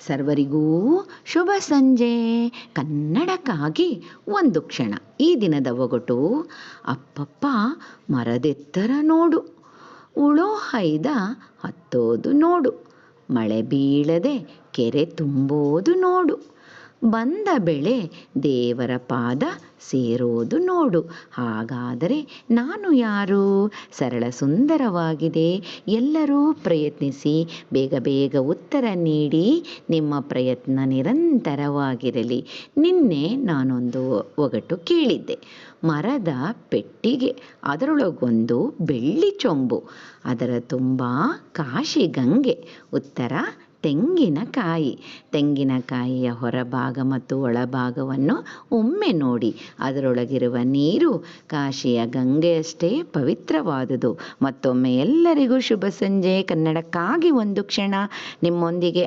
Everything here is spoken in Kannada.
ಸರ್ವರಿಗೂ ಶುಭ ಸಂಜೆ. ಕನ್ನಡಕ್ಕಾಗಿ ಒಂದು ಕ್ಷಣ. ಈ ದಿನದ ಒಗಟು: ಅಪ್ಪಪ್ಪ ಮರದೆತ್ತರ ನೋಡು, ಉಳೋ ಹೈದ ಹತ್ತೋದು ನೋಡು, ಮಳೆ ಬೀಳದೆ ಕೆರೆ ತುಂಬೋದು ನೋಡು, ಬಂದ ಬೆಳೆ ದೇವರ ಪಾದ ಸೇರೋದು ನೋಡು. ಹಾಗಾದರೆ ನಾನು ಯಾರು? ಸರಳ ಸುಂದರವಾಗಿದೆ. ಎಲ್ಲರೂ ಪ್ರಯತ್ನಿಸಿ. ಬೇಗ ಬೇಗ ಉತ್ತರ ನೀಡಿ. ನಿಮ್ಮ ಪ್ರಯತ್ನ ನಿರಂತರವಾಗಿರಲಿ. ನಿನ್ನೆ ನಾನೊಂದು ಒಗಟು ಕೇಳಿದ್ದೆ. ಮರದ ಪೆಟ್ಟಿಗೆ, ಅದರೊಳಗೊಂದು ಬೆಳ್ಳಿ ಚೊಂಬು, ಅದರ ತುಂಬ ಕಾಶಿ ಗಂಗೆ. ಉತ್ತರ: ತೆಂಗಿನಕಾಯಿ. ತೆಂಗಿನಕಾಯಿಯ ಹೊರಭಾಗ ಮತ್ತು ಒಳಭಾಗವನ್ನು ಒಮ್ಮೆ ನೋಡಿ. ಅದರೊಳಗಿರುವ ನೀರು ಕಾಶಿಯ ಗಂಗೆಯಷ್ಟೇ ಪವಿತ್ರವಾದುದು. ಮತ್ತೊಮ್ಮೆ ಎಲ್ಲರಿಗೂ ಶುಭ ಸಂಜೆ. ಕನ್ನಡಕ್ಕಾಗಿ ಒಂದು ಕ್ಷಣ. ನಿಮ್ಮೊಂದಿಗೆ